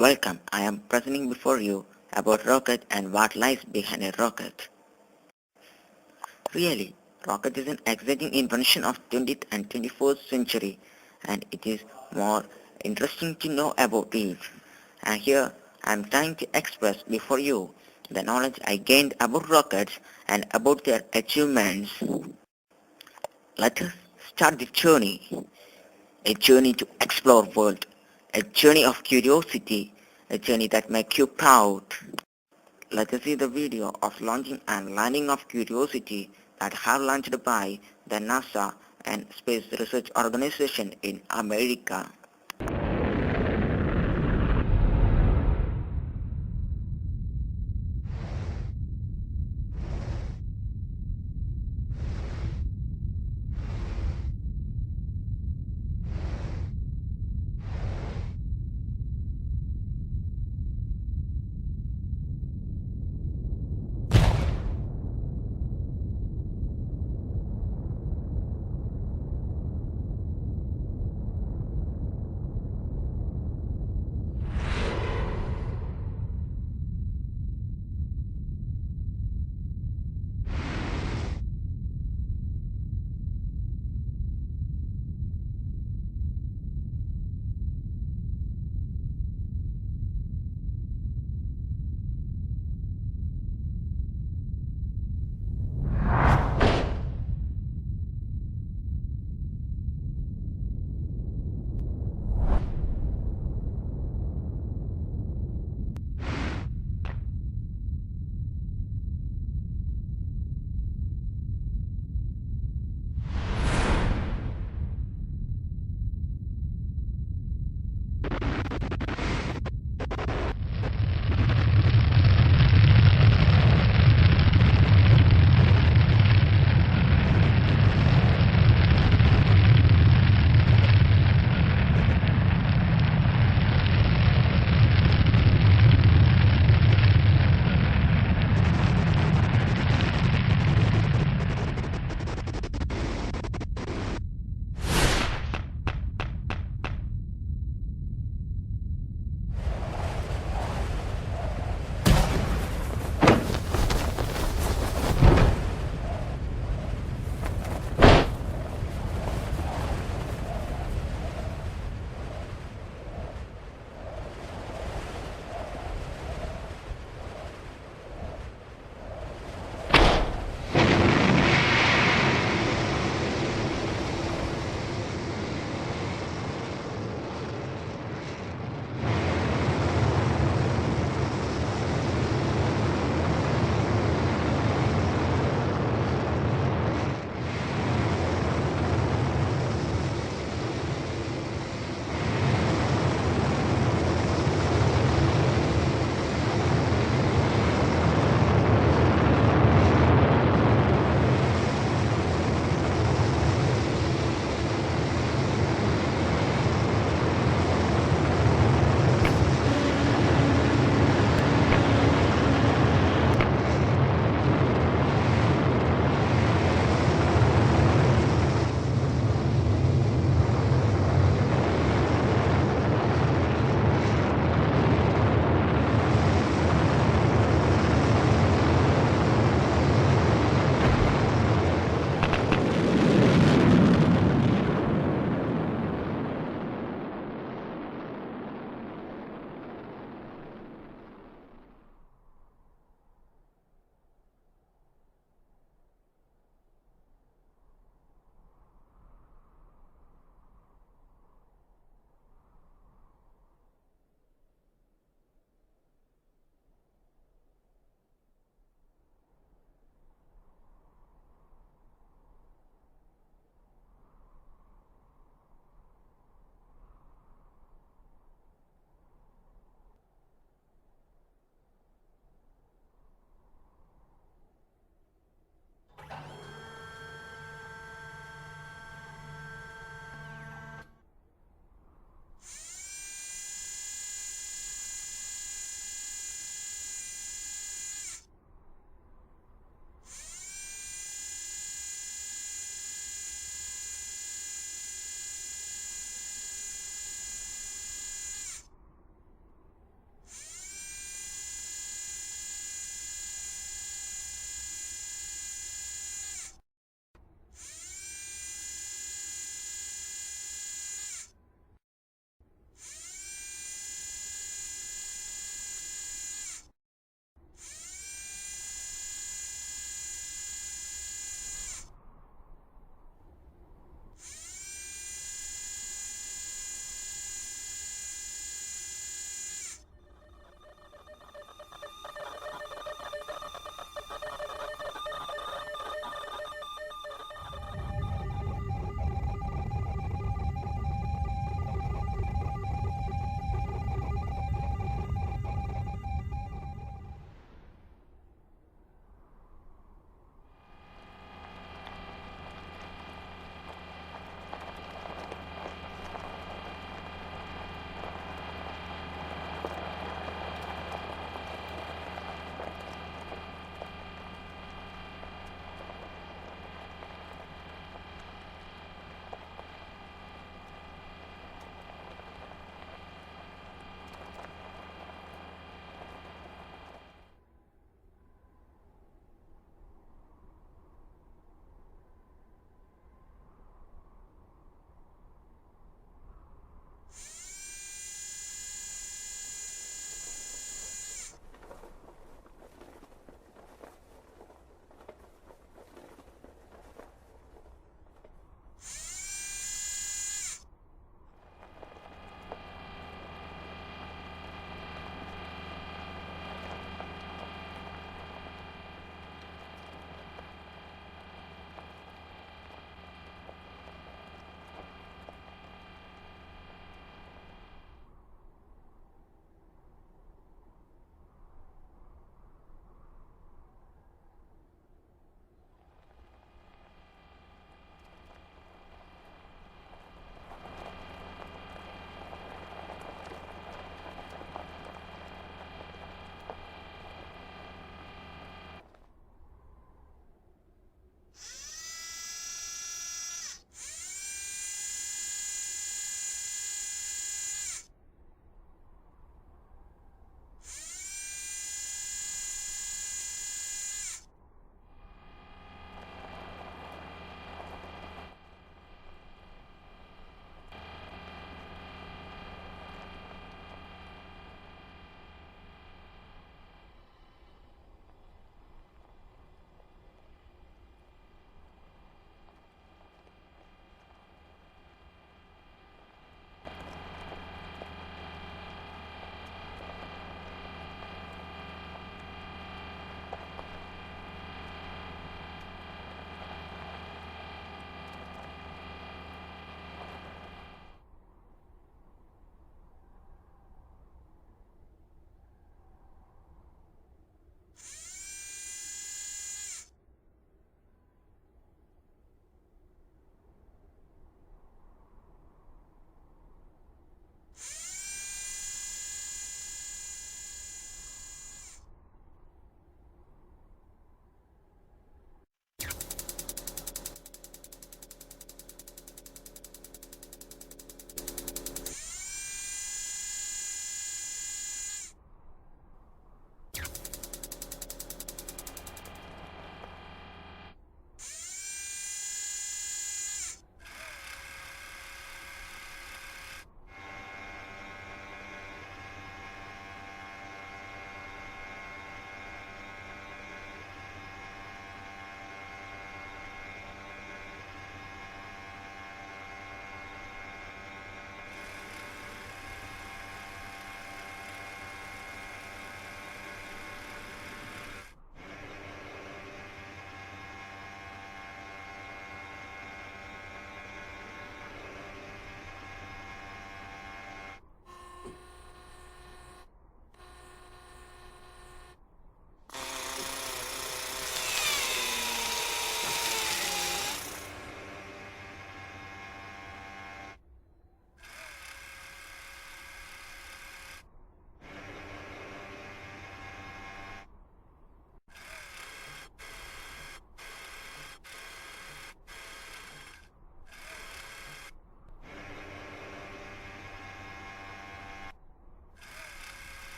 Welcome, I am presenting before you about rocket and what lies behind a rocket. Really, rocket is an exciting invention of 20th and 21st century and it is more interesting to know about it. And here I am trying to express before you the knowledge I gained about rockets and about their achievements. Let us start the journey. A journey to explore world, a journey of curiosity, a journey that makes you proud. Let us see the video of launching and landing of Curiosity that have launched by the NASA and Space Research Organization in America.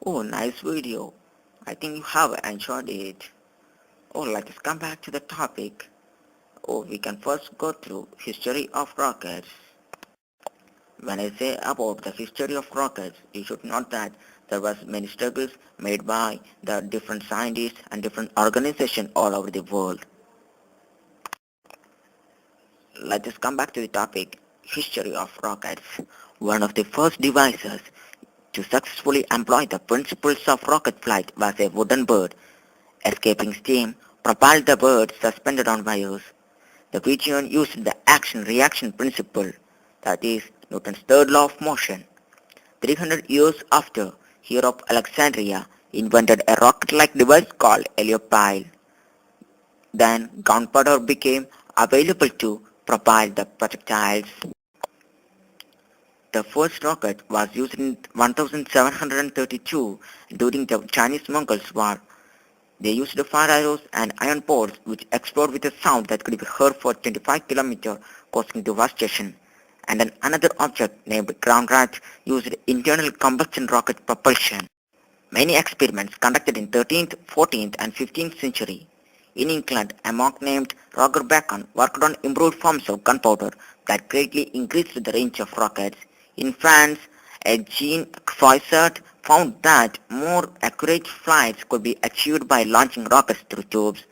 Oh, nice video. I think you have enjoyed it. Oh, let's come back to the topic. Oh, we can first go through history of rockets. When I say about the history of rockets, you should note that there was many struggles made by the different scientists and different organizations all over the world. Let us come back to the topic, history of rockets. One of the first devices to successfully employ the principles of rocket flight was a wooden bird. Escaping steam propelled the bird suspended on wires. The pigeon used the action-reaction principle, that is, Newton's third law of motion. 300 years after, Hero of Alexandria invented a rocket-like device called heliopile. Then gunpowder became available to propel the projectiles. The first rocket was used in 1732 during the Chinese-Mongols War. They used fire arrows and iron poles which exploded with a sound that could be heard for 25 kilometers, causing devastation. And then another object named ground rat used internal combustion rocket propulsion. Many experiments conducted in 13th, 14th and 15th century. In England, a monk named Roger Bacon worked on improved forms of gunpowder that greatly increased the range of rockets. In France, a Jean Froissart found that more accurate flights could be achieved by launching rockets through tubes.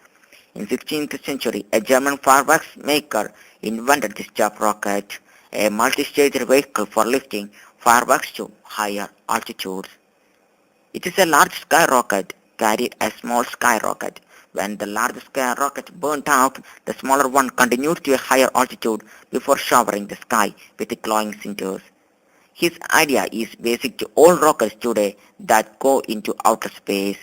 In 16th century, a German fireworks maker invented the Stab rocket, a multi-stage vehicle for lifting fireworks to higher altitudes. It is a large skyrocket carried a small skyrocket. When the large skyrocket burnt out, the smaller one continued to a higher altitude before showering the sky with glowing cinders. His idea is basic to all rockets today that go into outer space.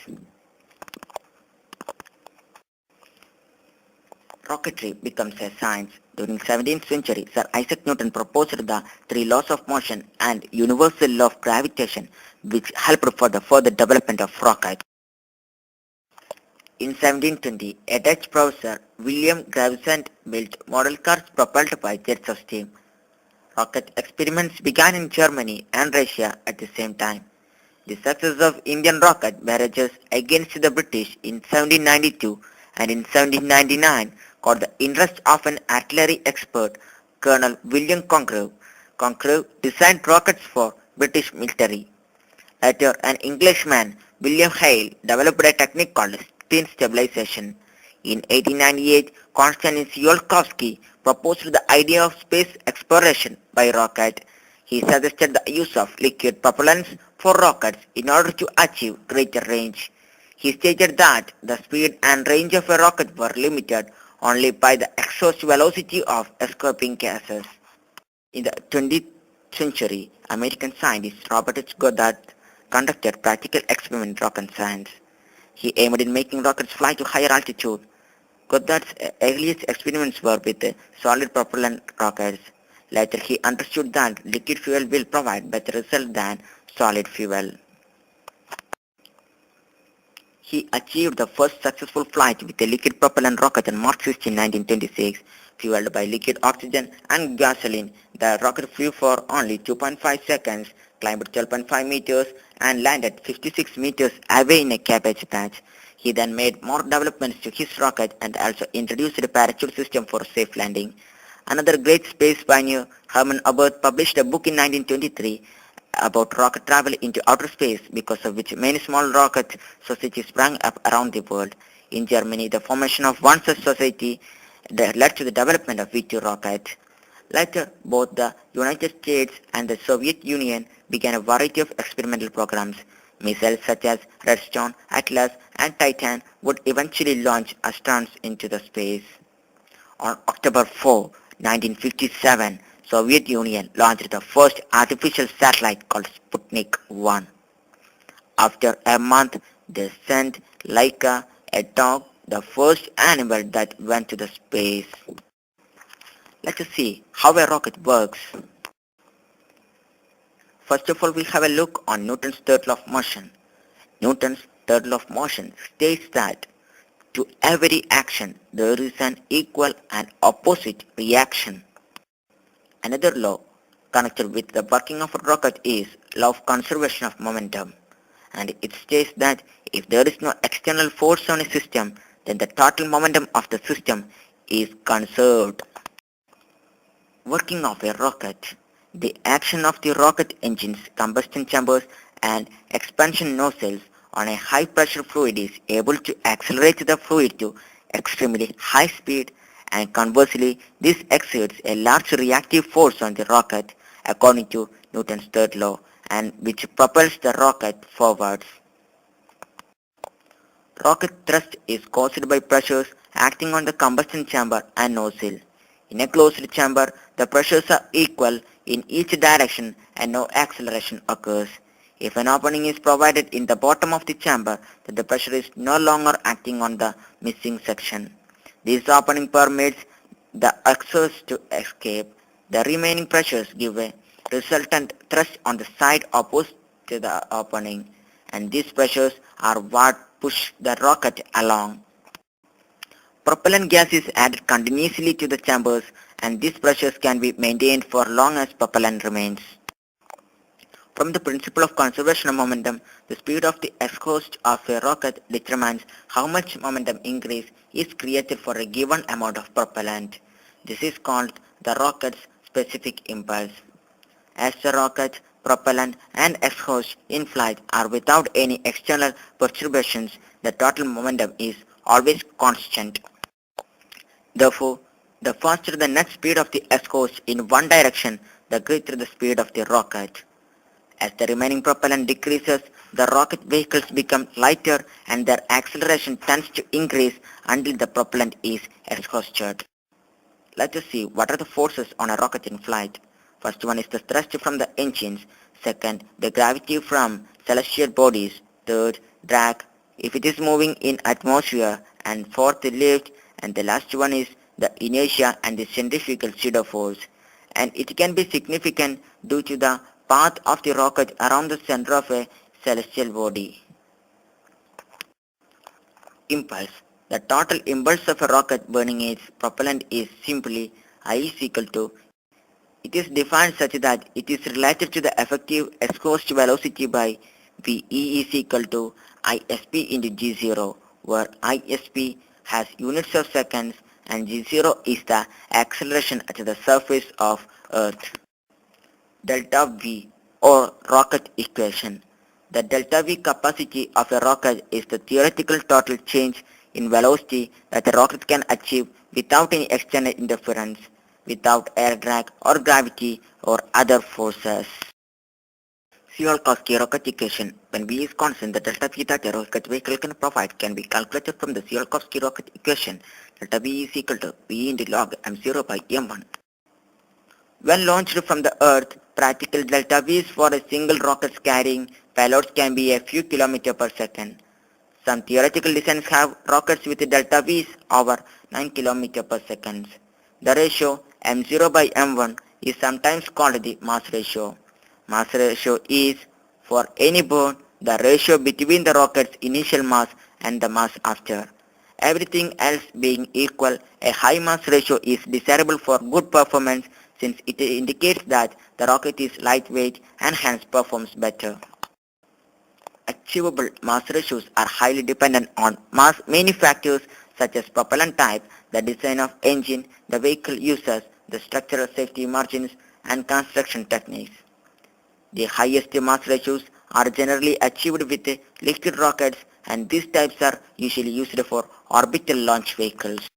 Rocketry becomes a science. During 17th century, Sir Isaac Newton proposed the three laws of motion and universal law of gravitation, which helped for the further development of rockets. In 1720, a Dutch professor, William Gravesend, built model cars propelled by jets of steam. Rocket experiments began in Germany and Russia at the same time. The success of Indian rocket barrages against the British in 1792 and in 1799 caught the interest of an artillery expert, Colonel William Congreve. Congreve designed rockets for British military. Later, an Englishman, William Hale, developed a technique called spin stabilization. In 1898, Konstantin Tsiolkovsky proposed the idea of space exploration by rocket. He suggested the use of liquid propellants for rockets in order to achieve greater range. He stated that the speed and range of a rocket were limited only by the exhaust velocity of escaping gases. In the 20th century, American scientist Robert H. Goddard conducted practical experiments in rocket science. He aimed at making rockets fly to higher altitude. Goddard's earliest experiments were with solid propellant rockets. Later he understood that liquid fuel will provide better results than solid fuel. He achieved the first successful flight with a liquid propellant rocket on March 16, 1926. Fueled by liquid oxygen and gasoline, the rocket flew for only 2.5 seconds, climbed 12.5 meters, and landed 56 meters away in a cabbage patch. He then made more developments to his rocket and also introduced a parachute system for safe landing. Another great space pioneer, Hermann Oberth, published a book in 1923 about rocket travel into outer space, because of which many small rocket societies sprang up around the world. In Germany, the formation of one such society led to the development of V-2 rocket. Later, both the United States and the Soviet Union began a variety of experimental programs. Missiles such as Redstone, Atlas, and Titan would eventually launch astronauts into the space. On October 4, 1957, Soviet Union launched the first artificial satellite called Sputnik 1. After a month, they sent Laika, a dog, the first animal that went to the space. Let us see how a rocket works. First of all, we have a look on Newton's third law of motion. Newton's third law of motion states that to every action there is an equal and opposite reaction. Another law connected with the working of a rocket is law of conservation of momentum. and it states that if there is no external force on a system, then the total momentum of the system is conserved. Working of a rocket. The action of the rocket engine's combustion chambers and expansion nozzles on a high pressure fluid is able to accelerate the fluid to extremely high speed, and conversely this exerts a large reactive force on the rocket according to Newton's third law, and which propels the rocket forwards. Rocket thrust is caused by pressures acting on the combustion chamber and nozzle. In a closed chamber, the pressures are equal in each direction and no acceleration occurs. If an opening is provided in the bottom of the chamber, then the pressure is no longer acting on the missing section. This opening permits the exhaust to escape. The remaining pressures give a resultant thrust on the side opposite to the opening, and these pressures are what push the rocket along. Propellant gas is added continuously to the chambers, and these pressures can be maintained for long as propellant remains. From the principle of conservation of momentum, the speed of the exhaust of a rocket determines how much momentum increase is created for a given amount of propellant. This is called the rocket's specific impulse. As the rocket, propellant and exhaust in flight are without any external perturbations, the total momentum is always constant. Therefore, the faster the net speed of the exhaust in one direction, the greater the speed of the rocket. As the remaining propellant decreases, the rocket vehicles become lighter and their acceleration tends to increase until the propellant is exhausted. Let us see what are the forces on a rocket in flight. First one is the thrust from the engines. Second, the gravity from celestial bodies. Third, drag if it is moving in atmosphere. And fourth, lift. And the last one is the inertia and the centrifugal pseudo force. And it can be significant due to the path of the rocket around the center of a celestial body. Impulse. The total impulse of a rocket burning its propellant is simply I is equal to. It is defined such that it is related to the effective exhaust velocity by VE is equal to ISP into G0, where ISP has units of seconds and G0 is the acceleration at the surface of Earth. Delta V or rocket equation. The delta V capacity of a rocket is the theoretical total change in velocity that a rocket can achieve without any external interference, without air drag or gravity or other forces. Tsiolkovsky rocket equation. When V is constant, the delta V that a rocket vehicle can provide can be calculated from the Tsiolkovsky rocket equation. Delta V is equal to V into log m0 by m1. When launched from the Earth, practical delta V's for a single rocket carrying payloads can be a few kilometers per second. Some theoretical designs have rockets with delta V's over 9 kilometers per second. The ratio m0 by m1 is sometimes called the mass ratio. Mass ratio is, for any burn, the ratio between the rocket's initial mass and the mass after. Everything else being equal, a high mass ratio is desirable for good performance since it indicates that the rocket is lightweight and hence performs better. Achievable mass ratios are highly dependent on many factors such as propellant type, the design of engine the vehicle uses, the structural safety margins, and construction techniques. The highest mass ratios are generally achieved with liquid rockets, and these types are usually used for orbital launch vehicles.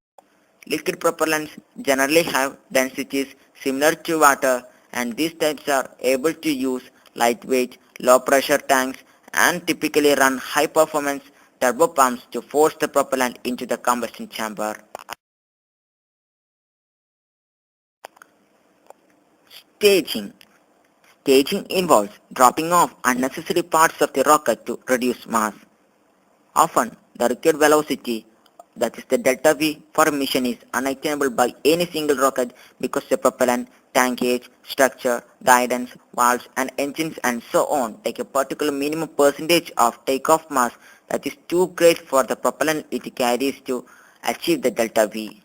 Liquid propellants generally have densities similar to water, and these types are able to use lightweight, low pressure tanks and typically run high performance turbopumps to force the propellant into the combustion chamber. Staging. Staging involves dropping off unnecessary parts of the rocket to reduce mass. Often, the required velocity, that is the delta V for a mission, is unattainable by any single rocket because the propellant, tankage, structure, guidance, valves and engines and so on take a particular minimum percentage of takeoff mass that is too great for the propellant it carries to achieve the delta V.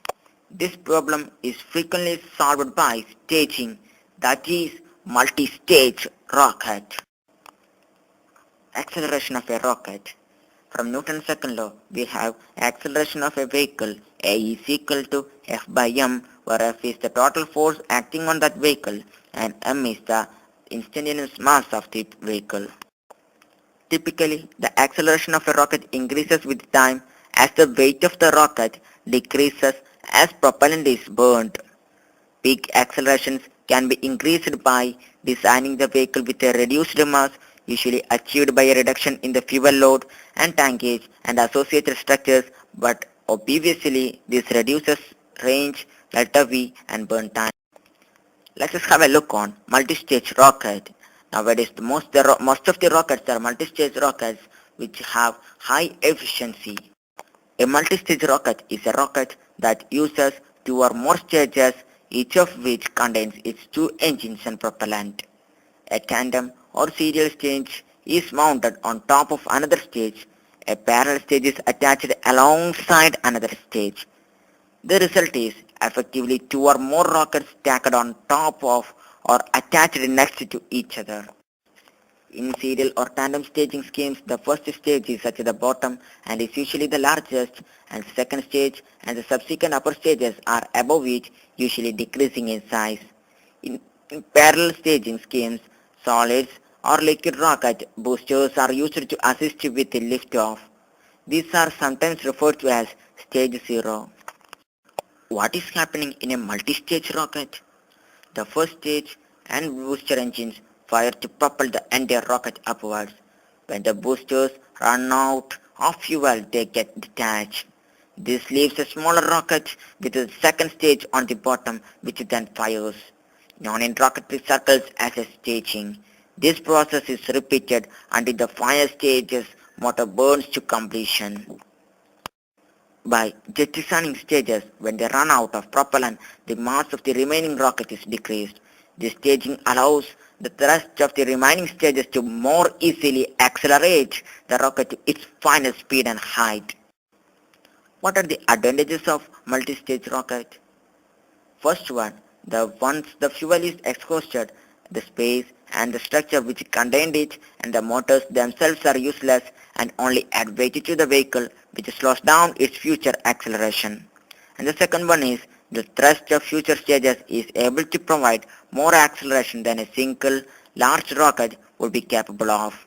This problem is frequently solved by staging, that is multi-stage rocket. Acceleration of a rocket. From Newton's second law, we have acceleration of a vehicle. A is equal to F by m, where F is the total force acting on that vehicle and m is the instantaneous mass of the vehicle. Typically, the acceleration of a rocket increases with time as the weight of the rocket decreases as propellant is burned. Peak accelerations can be increased by designing the vehicle with a reduced mass, usually achieved by a reduction in the fuel load and tankage and associated structures, but obviously this reduces range, delta V and burn time. Let's just have a look on multi-stage rocket. Nowadays, most of the rockets are multi-stage rockets which have high efficiency. A multi-stage rocket is a rocket that uses two or more stages, each of which contains its two engines and propellant. A tandem or serial stage is mounted on top of another stage. A parallel stage is attached alongside another stage. The result is effectively two or more rockets stacked on top of or attached next to each other. In serial or tandem staging schemes, the first stage is at the bottom and is usually the largest, and the second stage and the subsequent upper stages are above it, usually decreasing in size. In parallel staging schemes, solids or liquid rocket boosters are used to assist with the liftoff. These are sometimes referred to as stage 0. What is happening in a multi-stage rocket? The first stage and booster engines fire to propel the entire rocket upwards. When the boosters run out of fuel, they get detached. This leaves a smaller rocket with the second stage on the bottom, which then fires, known in rocketry circles as a staging. This process is repeated until the final stage's motor burns to completion. By jettisoning stages, when they run out of propellant, the mass of the remaining rocket is decreased. This staging allows the thrust of the remaining stages to more easily accelerate the rocket to its final speed and height. What are the advantages of multi-stage rocket? First one, once the fuel is exhausted, the space and the structure which contained it and the motors themselves are useless and only add weight to the vehicle, which slows down its future acceleration. And the second one is the thrust of future stages is able to provide more acceleration than a single large rocket would be capable of.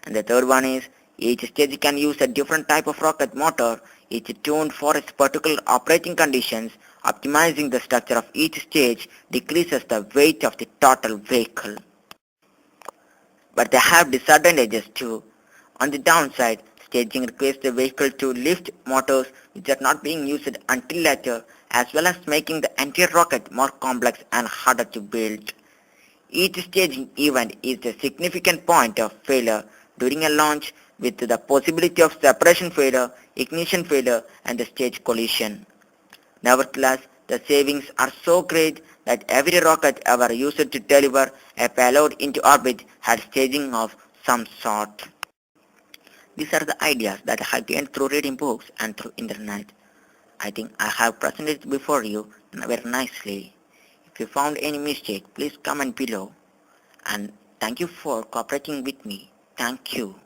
And the third one is each stage can use a different type of rocket motor, each tuned for its particular operating conditions. Optimizing the structure of each stage decreases the weight of the total vehicle. But they have disadvantages too. On the downside, staging requires the vehicle to lift motors which are not being used until later, as well as making the entire rocket more complex and harder to build. Each staging event is a significant point of failure during a launch, with the possibility of separation failure, ignition failure and the stage collision. Nevertheless, the savings are so great that every rocket ever used to deliver a payload into orbit had staging of some sort. These are the ideas that I have gained through reading books and through internet. I think I have presented it before you very nicely. If you found any mistake, please comment below. And thank you for cooperating with me. Thank you.